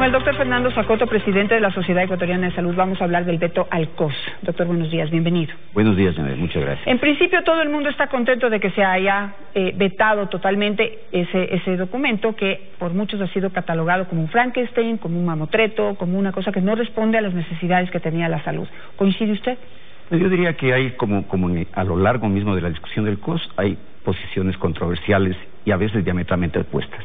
Con el doctor Fernando Zacoto, presidente de la Sociedad Ecuatoriana de Salud, vamos a hablar del veto al COS. Doctor, buenos días, bienvenido. Buenos días, Janet, muchas gracias. En principio, todo el mundo está contento de que se haya vetado totalmente ese documento que por muchos ha sido catalogado como un Frankenstein, como un mamotreto, como una cosa que no responde a las necesidades que tenía la salud. ¿Coincide usted? Yo diría que hay, a lo largo mismo de la discusión del COS, hay posiciones controversiales y a veces diametralmente opuestas.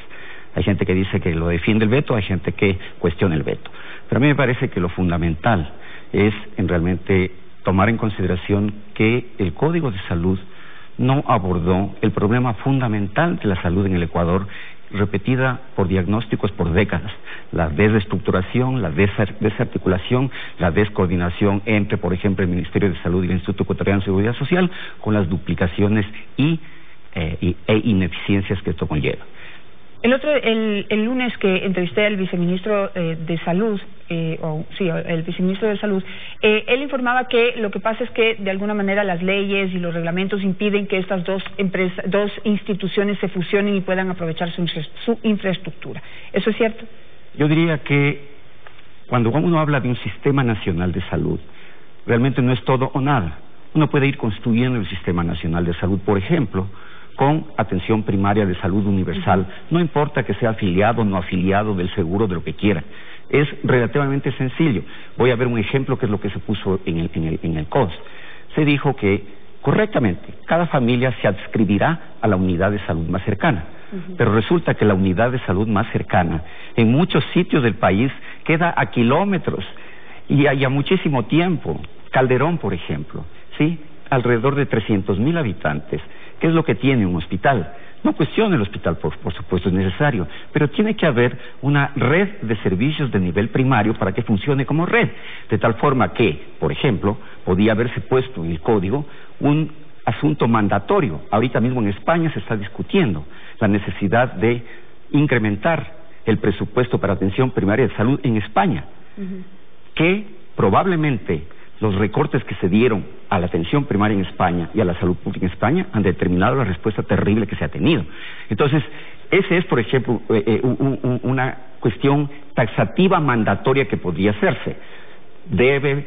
Hay gente que dice que lo defiende el veto, hay gente que cuestiona el veto. Pero a mí me parece que lo fundamental es realmente tomar en consideración que el Código de Salud no abordó el problema fundamental de la salud en el Ecuador, repetida por diagnósticos por décadas: la desestructuración, la desarticulación, la descoordinación entre, por ejemplo, el Ministerio de Salud y el Instituto Ecuatoriano de Seguridad Social, con las duplicaciones e ineficiencias que esto conlleva. El lunes que entrevisté al viceministro de Salud, el viceministro de Salud, él informaba que lo que pasa es que de alguna manera las leyes y los reglamentos impiden que estas dos instituciones se fusionen y puedan aprovechar su infraestructura. ¿Eso es cierto? Yo diría que cuando uno habla de un sistema nacional de salud, realmente no es todo o nada. Uno puede ir construyendo el sistema nacional de salud, por ejemplo, con atención primaria de salud universal. No importa que sea afiliado o no afiliado del seguro, de lo que quiera. Es relativamente sencillo. Voy a ver un ejemplo que es lo que se puso en el COS. Se dijo que, correctamente, cada familia se adscribirá a la unidad de salud más cercana. Pero resulta que la unidad de salud más cercana, en muchos sitios del país, queda a kilómetros y a muchísimo tiempo. Calderón, por ejemplo, ¿sí? Alrededor de 300,000 habitantes. ¿Qué es lo que tiene un hospital? No cuestione el hospital, por supuesto es necesario, pero tiene que haber una red de servicios de nivel primario para que funcione como red, de tal forma que, por ejemplo, podía haberse puesto en el código un asunto mandatorio. Ahorita mismo en España se está discutiendo la necesidad de incrementar el presupuesto para atención primaria de salud en España, que probablemente los recortes que se dieron a la atención primaria en España y a la salud pública en España han determinado la respuesta terrible que se ha tenido. Entonces, ese es, por ejemplo, una cuestión taxativa mandatoria que podría hacerse. Debe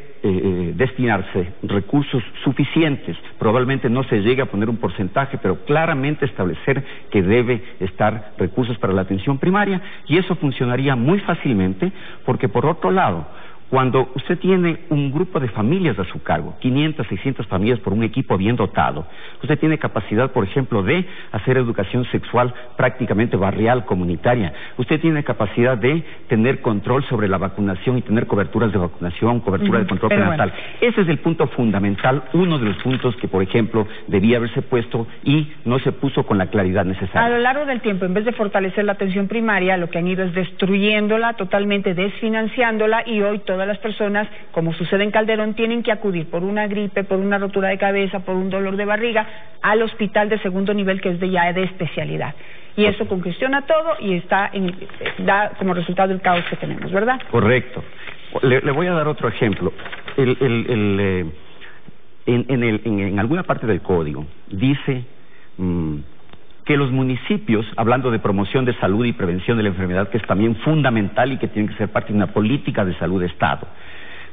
destinarse recursos suficientes, probablemente no se llegue a poner un porcentaje, pero claramente establecer que debe estar recursos para la atención primaria, y eso funcionaría muy fácilmente, porque por otro lado, cuando usted tiene un grupo de familias a su cargo, 500, 600 familias por un equipo bien dotado, usted tiene capacidad, por ejemplo, de hacer educación sexual prácticamente barrial, comunitaria. Usted tiene capacidad de tener control sobre la vacunación y tener coberturas de vacunación, cobertura de control prenatal. Bueno. Ese es el punto fundamental, uno de los puntos que, por ejemplo, debía haberse puesto y no se puso con la claridad necesaria. A lo largo del tiempo, en vez de fortalecer la atención primaria, lo que han ido es destruyéndola, totalmente desfinanciándola, y hoy todas las personas, como sucede en Calderón, tienen que acudir por una gripe, por una rotura de cabeza, por un dolor de barriga, al hospital de segundo nivel, que es ya de especialidad. Y eso congestiona todo y da como resultado el caos que tenemos, ¿verdad? Correcto. Le voy a dar otro ejemplo. En alguna parte del código dice que los municipios, hablando de promoción de salud y prevención de la enfermedad, que es también fundamental y que tiene que ser parte de una política de salud de Estado,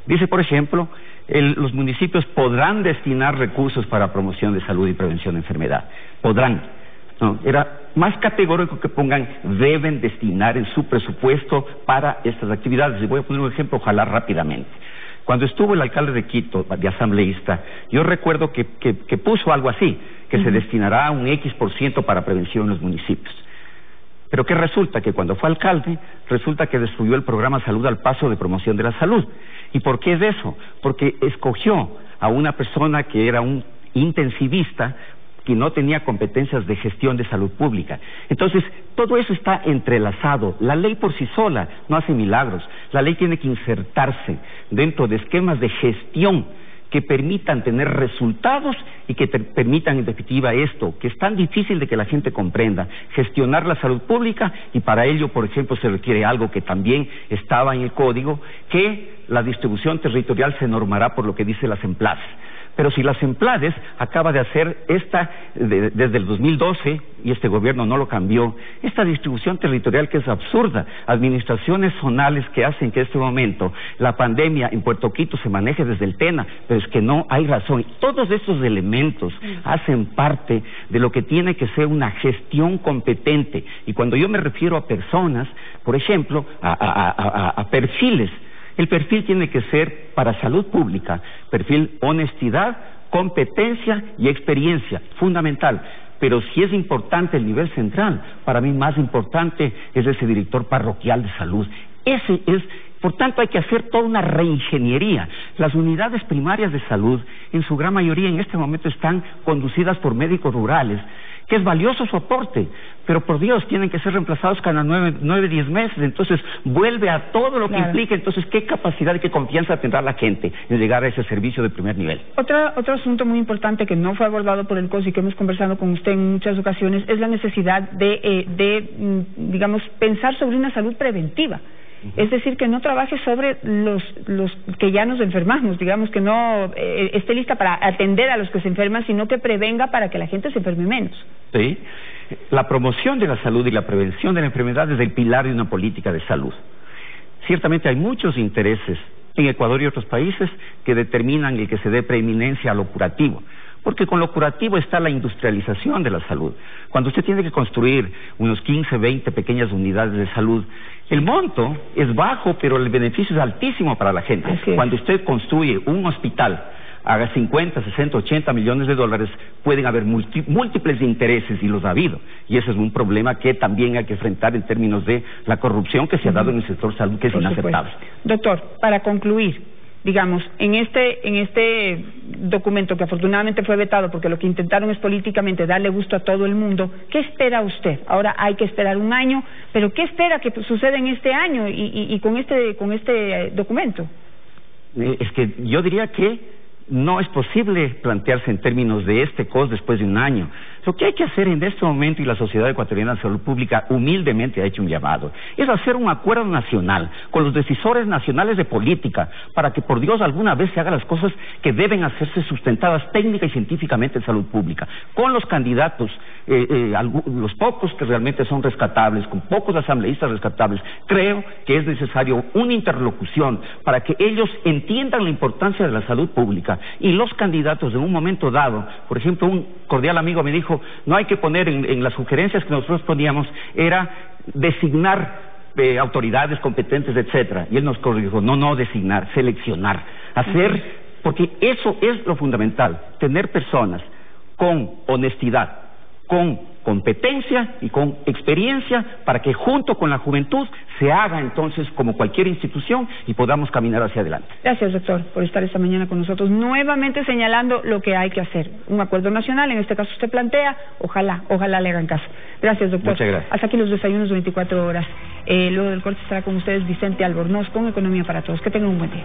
dice, por ejemplo, los municipios podrán destinar recursos para promoción de salud y prevención de enfermedad. Podrán. No, era más categórico que pongan deben destinar en su presupuesto para estas actividades. Y voy a poner un ejemplo, ojalá rápidamente. Cuando estuvo el alcalde de Quito, de asambleísta, yo recuerdo que puso algo así, que se destinará un X% para prevención en los municipios. Pero ¿qué resulta? Que cuando fue alcalde, resulta que destruyó el programa Salud al Paso de promoción de la salud. ¿Y por qué es eso? Porque escogió a una persona que era un intensivista, que no tenía competencias de gestión de salud pública. Entonces, todo eso está entrelazado. La ley por sí sola no hace milagros. La ley tiene que insertarse dentro de esquemas de gestión que permitan tener resultados y que permitan, en definitiva, esto, que es tan difícil de que la gente comprenda, gestionar la salud pública, y para ello, por ejemplo, se requiere algo que también estaba en el código, que la distribución territorial se normará por lo que dice la SEMPLAS. Pero si las Emplades acaba de hacer desde el 2012, y este gobierno no lo cambió, esta distribución territorial que es absurda, administraciones zonales que hacen que en este momento la pandemia en Puerto Quito se maneje desde el TENA, pero es que no hay razón. Todos estos elementos hacen parte de lo que tiene que ser una gestión competente. Y cuando yo me refiero a personas, por ejemplo, a perfiles, el perfil tiene que ser para salud pública, perfil honestidad, competencia y experiencia, fundamental. Pero si es importante el nivel central, para mí más importante es ese director parroquial de salud. Por tanto, hay que hacer toda una reingeniería. Las unidades primarias de salud, en su gran mayoría en este momento están conducidas por médicos rurales, que es valioso su aporte, pero por Dios, tienen que ser reemplazados cada 9-10 meses, entonces vuelve a todo lo que implica, entonces qué capacidad y qué confianza tendrá la gente en llegar a ese servicio de primer nivel. Otro asunto muy importante que no fue abordado por el COS y que hemos conversado con usted en muchas ocasiones es la necesidad digamos, pensar sobre una salud preventiva. Es decir, que no trabaje sobre los que ya nos enfermamos, digamos, que no esté lista para atender a los que se enferman, sino que prevenga para que la gente se enferme menos. Sí, la promoción de la salud y la prevención de la enfermedad es el pilar de una política de salud. Ciertamente hay muchos intereses en Ecuador y otros países que determinan el que se dé preeminencia a lo curativo, porque con lo curativo está la industrialización de la salud. Cuando usted tiene que construir unos 15, 20 pequeñas unidades de salud, el monto es bajo, pero el beneficio es altísimo para la gente. Cuando usted construye un hospital, haga 50, 60, 80 millones de dólares, pueden haber múltiples intereses, y los ha habido. Y ese es un problema que también hay que enfrentar en términos de la corrupción que se ha dado en el sector salud, que es inaceptable. Doctor, para concluir, digamos, en este documento que afortunadamente fue vetado porque lo que intentaron es políticamente darle gusto a todo el mundo, ¿qué espera usted? Ahora hay que esperar un año, pero ¿qué espera que suceda en este año y con este documento? Es que yo diría que no es posible plantearse en términos de este COS después de un año. Lo que hay que hacer en este momento, y la Sociedad Ecuatoriana de Salud Pública humildemente ha hecho un llamado, es hacer un acuerdo nacional con los decisores nacionales de política para que por Dios alguna vez se hagan las cosas que deben hacerse sustentadas técnica y científicamente en salud pública, con los candidatos, los pocos que realmente son rescatables, con pocos asambleístas rescatables. Creo que es necesario una interlocución para que ellos entiendan la importancia de la salud pública, y los candidatos en un momento dado, por ejemplo, un cordial amigo me dijo, no hay que poner en las sugerencias que nosotros poníamos, era designar autoridades competentes, etcétera, y él nos corrigió, no designar, seleccionar, hacer, porque eso es lo fundamental, tener personas con honestidad, con competencia y con experiencia, para que junto con la juventud se haga entonces como cualquier institución y podamos caminar hacia adelante. Gracias, doctor, por estar esta mañana con nosotros, nuevamente señalando lo que hay que hacer. Un acuerdo nacional, en este caso usted plantea, ojalá le hagan caso. Gracias, doctor. Muchas gracias. Hasta aquí los desayunos 24 horas. Luego del corte estará con ustedes Vicente Albornoz con Economía para Todos. Que tengan un buen día.